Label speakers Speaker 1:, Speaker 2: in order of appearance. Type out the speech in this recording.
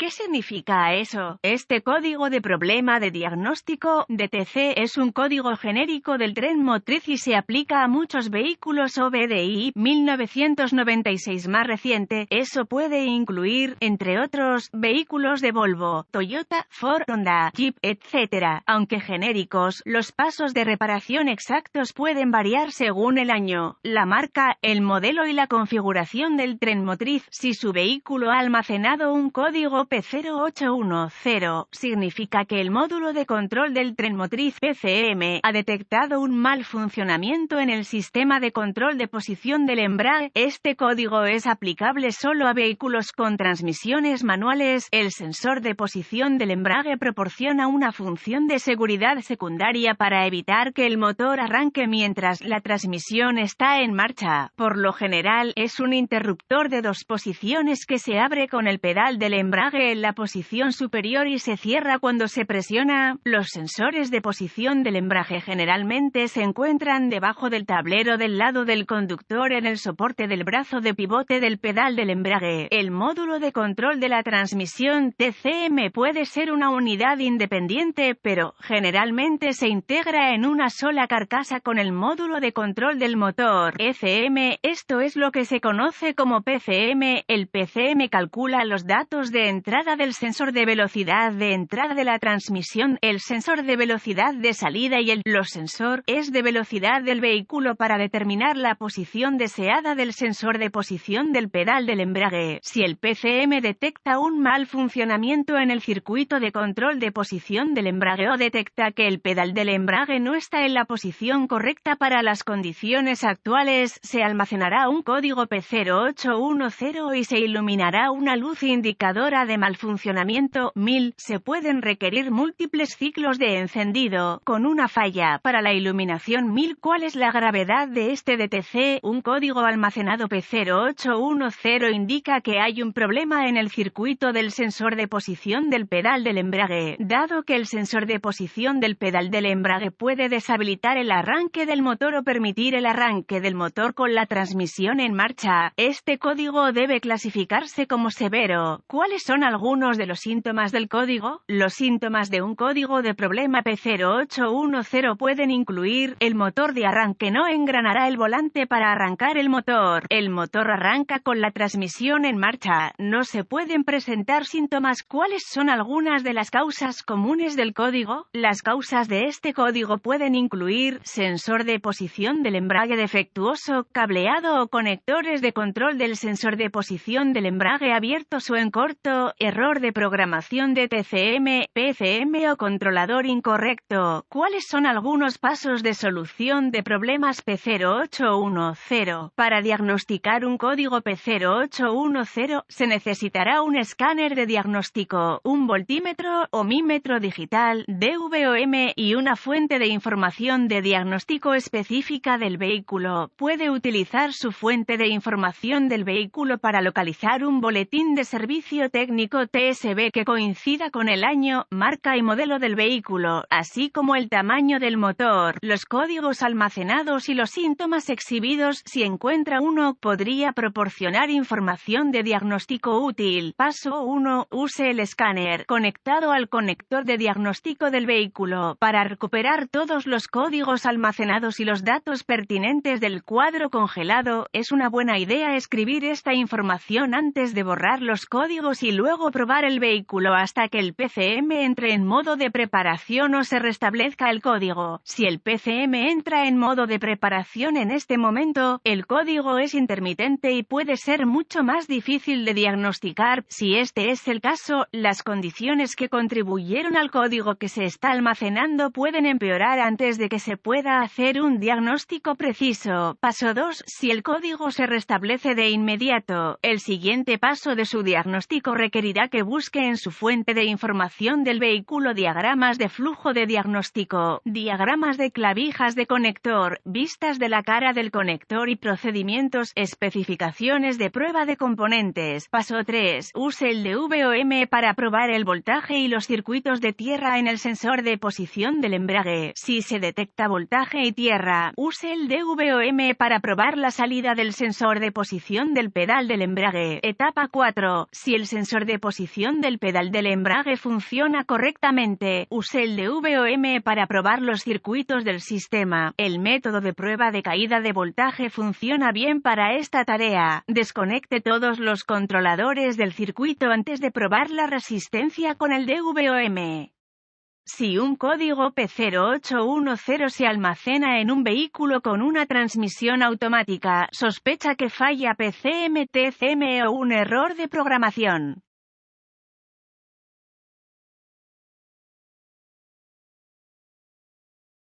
Speaker 1: ¿Qué significa eso? Este código de problema de diagnóstico, DTC, es un código genérico del tren motriz y se aplica a muchos vehículos OBDI 1996 más reciente. Eso puede incluir, entre otros, vehículos de Volvo, Toyota, Ford, Honda, Jeep, etc. Aunque genéricos, los pasos de reparación exactos pueden variar según el año, la marca, el modelo y la configuración del tren motriz. Si su vehículo ha almacenado un código P0810, significa que el módulo de control del tren motriz PCM ha detectado un mal funcionamiento en el sistema de control de posición del embrague. Este código es aplicable solo a vehículos con transmisiones manuales. El sensor de posición del embrague proporciona una función de seguridad secundaria para evitar que el motor arranque mientras la transmisión está en marcha. Por lo general, es un interruptor de dos posiciones que se abre con el pedal del embrague en la posición superior y se cierra cuando se presiona. Los sensores de posición del embrague generalmente se encuentran debajo del tablero del lado del conductor en el soporte del brazo de pivote del pedal del embrague. El módulo de control de la transmisión TCM puede ser una unidad independiente, pero generalmente se integra en una sola carcasa con el módulo de control del motor ECM. Esto es lo que se conoce como PCM. El PCM calcula los datos de entrada del sensor de velocidad de entrada de la transmisión, el sensor de velocidad de salida y los sensor es de velocidad del vehículo para determinar la posición deseada del sensor de posición del pedal del embrague. Si el PCM detecta un mal funcionamiento en el circuito de control de posición del embrague o detecta que el pedal del embrague no está en la posición correcta para las condiciones actuales, se almacenará un código P0810 y se iluminará una luz indicadora de mal funcionamiento. 1000. Se pueden requerir múltiples ciclos de encendido, con una falla, para la iluminación 1000. ¿Cuál es la gravedad de este DTC? Un código almacenado P0810 indica que hay un problema en el circuito del sensor de posición del pedal del embrague. Dado que el sensor de posición del pedal del embrague puede deshabilitar el arranque del motor o permitir el arranque del motor con la transmisión en marcha, este código debe clasificarse como severo. ¿Cuáles son algunos de los síntomas del código? Los síntomas de un código de problema P0810 pueden incluir: el motor de arranque no engranará el volante para arrancar el motor arranca con la transmisión en marcha, no se pueden presentar síntomas. ¿Cuáles son algunas de las causas comunes del código? Las causas de este código pueden incluir: sensor de posición del embrague defectuoso, cableado o conectores de control del sensor de posición del embrague abiertos o en corto, error de programación de TCM, PCM o controlador incorrecto. ¿Cuáles son algunos pasos de solución de problemas P0810? Para diagnosticar un código P0810 se necesitará un escáner de diagnóstico, un voltímetro o mímetro digital, DVOM y una fuente de información de diagnóstico específica del vehículo. Puede utilizar su fuente de información del vehículo para localizar un boletín de servicio técnico TSB que coincida con el año, marca y modelo del vehículo, así como el tamaño del motor, los códigos almacenados y los síntomas exhibidos. Si encuentra uno, podría proporcionar información de diagnóstico útil. Paso 1. Use el escáner conectado al conector de diagnóstico del vehículo para recuperar todos los códigos almacenados y los datos pertinentes del cuadro congelado. Es una buena idea escribir esta información antes de borrar los códigos y luego probar el vehículo hasta que el PCM entre en modo de preparación o se restablezca el código. Si el PCM entra en modo de preparación en este momento, el código es intermitente y puede ser mucho más difícil de diagnosticar. Si este es el caso, las condiciones que contribuyeron al código que se está almacenando pueden empeorar antes de que se pueda hacer un diagnóstico preciso. Paso 2. Si el código se restablece de inmediato, el siguiente paso de su diagnóstico requerirá que busque en su fuente de información del vehículo diagramas de flujo de diagnóstico, diagramas de clavijas de conector, vistas de la cara del conector y procedimientos, especificaciones de prueba de componentes. Paso 3. Use el DVOM para probar el voltaje y los circuitos de tierra en el sensor de posición del embrague. Si se detecta voltaje y tierra, use el DVOM para probar la salida del sensor de posición del pedal del embrague. Etapa 4. Si el sensor de de posición del pedal del embrague funciona correctamente. Use el DVOM para probar los circuitos del sistema. El método de prueba de caída de voltaje funciona bien para esta tarea. Desconecte todos los controladores del circuito antes de probar la resistencia con el DVOM. Si un código P0810 se almacena en un vehículo con una transmisión automática, sospecha que falla PCM-TCM o un error de programación.